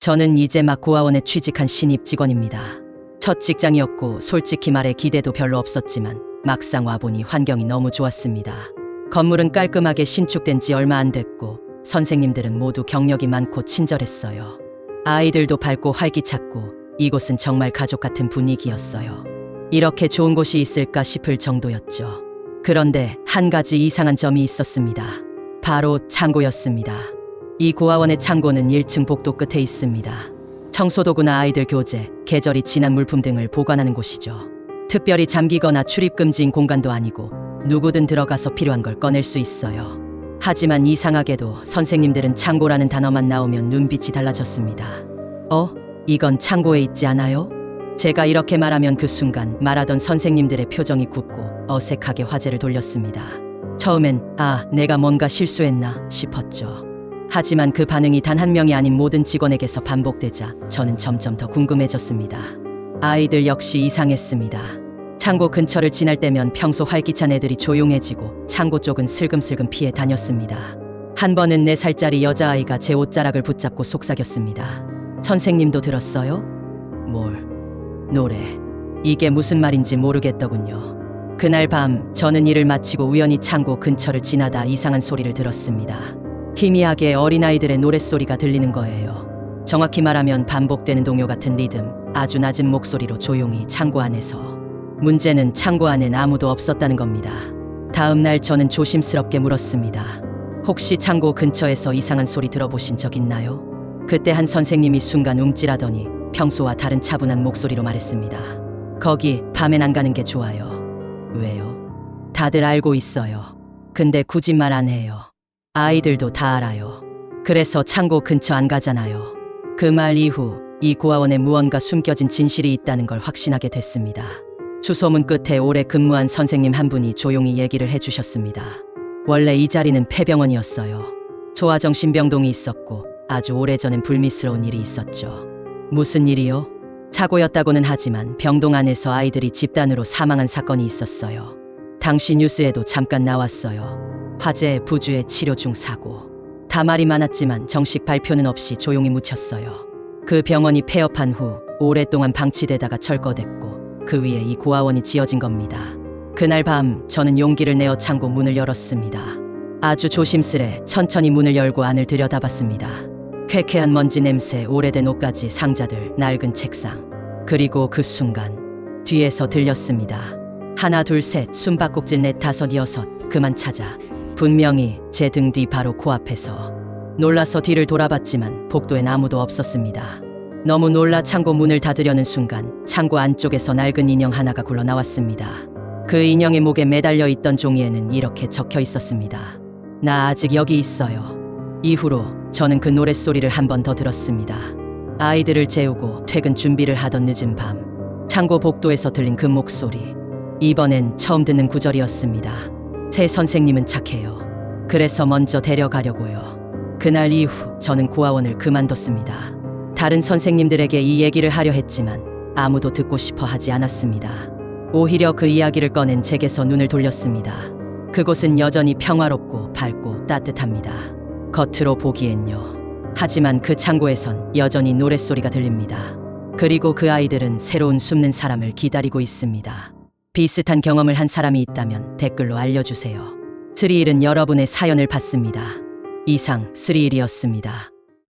저는 이제 막 고아원에 취직한 신입 직원입니다. 첫 직장이었고 솔직히 말해 기대도 별로 없었지만 막상 와보니 환경이 너무 좋았습니다. 건물은 깔끔하게 신축된 지 얼마 안 됐고 선생님들은 모두 경력이 많고 친절했어요. 아이들도 밝고 활기찼고 이곳은 정말 가족 같은 분위기였어요. 이렇게 좋은 곳이 있을까 싶을 정도였죠. 그런데 한 가지 이상한 점이 있었습니다. 바로 창고였습니다. 이 고아원의 창고는 1층 복도 끝에 있습니다. 청소도구나 아이들 교재, 계절이 지난 물품 등을 보관하는 곳이죠. 특별히 잠기거나 출입 금지인 공간도 아니고 누구든 들어가서 필요한 걸 꺼낼 수 있어요. 하지만 이상하게도 선생님들은 창고라는 단어만 나오면 눈빛이 달라졌습니다. 이건 창고에 있지 않아요? 제가 이렇게 말하면 그 순간 말하던 선생님들의 표정이 굳고 어색하게 화제를 돌렸습니다. 처음엔 내가 뭔가 실수했나 싶었죠. 하지만 그 반응이 단 한 명이 아닌 모든 직원에게서 반복되자 저는 점점 더 궁금해졌습니다. 아이들 역시 이상했습니다. 창고 근처를 지날 때면 평소 활기찬 애들이 조용해지고 창고 쪽은 슬금슬금 피해 다녔습니다. 한 번은 4살짜리 여자아이가 제 옷자락을 붙잡고 속삭였습니다. 선생님도 들었어요? 노래. 이게 무슨 말인지 모르겠더군요. 그날 밤 저는 일을 마치고 우연히 창고 근처를 지나다 이상한 소리를 들었습니다. 희미하게 어린아이들의 노랫소리가 들리는 거예요. 정확히 말하면 반복되는 동요 같은 리듬, 아주 낮은 목소리로 조용히 창고 안에서. 문제는 창고 안엔 아무도 없었다는 겁니다. 다음 날 저는 조심스럽게 물었습니다. 혹시 창고 근처에서 이상한 소리 들어보신 적 있나요? 그때 한 선생님이 순간 움찔하더니 평소와 다른 차분한 목소리로 말했습니다. 거기 밤엔 안 가는 게 좋아요. 왜요? 다들 알고 있어요. 근데 굳이 말 안 해요. 아이들도 다 알아요. 그래서 창고 근처 안 가잖아요. 그 말 이후 이 고아원에 무언가 숨겨진 진실이 있다는 걸 확신하게 됐습니다. 주소문 끝에 오래 근무한 선생님 한 분이 조용히 얘기를 해주셨습니다. 원래 이 자리는 폐병원이었어요. 소아정신병동이 있었고 아주 오래전엔 불미스러운 일이 있었죠. 무슨 일이요? 사고였다고는 하지만 병동 안에서 아이들이 집단으로 사망한 사건이 있었어요. 당시 뉴스에도 잠깐 나왔어요. 화재, 부주의 치료 중 사고. 다 말이 많았지만 정식 발표는 없이 조용히 묻혔어요. 그 병원이 폐업한 후 오랫동안 방치되다가 철거됐고 그 위에 이 고아원이 지어진 겁니다. 그날 밤 저는 용기를 내어 창고 문을 열었습니다. 아주 조심스레 천천히 문을 열고 안을 들여다봤습니다. 쾌쾌한 먼지 냄새, 오래된 옷가지, 상자들, 낡은 책상. 그리고 그 순간 뒤에서 들렸습니다. 하나, 둘, 셋, 숨바꼭질 넷, 다섯, 여섯. 그만 찾아. 분명히 제 등 뒤 바로 코앞에서. 놀라서 뒤를 돌아봤지만 복도엔 아무도 없었습니다. 너무 놀라 창고 문을 닫으려는 순간 창고 안쪽에서 낡은 인형 하나가 굴러 나왔습니다. 그 인형의 목에 매달려 있던 종이에는 이렇게 적혀 있었습니다. 나 아직 여기 있어요. 이후로 저는 그 노랫소리를 한 번 더 들었습니다. 아이들을 재우고 퇴근 준비를 하던 늦은 밤 창고 복도에서 들린 그 목소리. 이번엔 처음 듣는 구절이었습니다. 새 선생님은 착해요. 그래서 먼저 데려가려고요. 그날 이후 저는 고아원을 그만뒀습니다. 다른 선생님들에게 이 얘기를 하려 했지만 아무도 듣고 싶어 하지 않았습니다. 오히려 그 이야기를 꺼낸 제게서 눈을 돌렸습니다. 그곳은 여전히 평화롭고 밝고 따뜻합니다. 겉으로 보기엔요. 하지만 그 창고에선 여전히 노랫소리가 들립니다. 그리고 그 아이들은 새로운 숨는 사람을 기다리고 있습니다. 비슷한 경험을 한 사람이 있다면 댓글로 알려주세요. 3일은 여러분의 사연을 받습니다. 이상 3일이었습니다.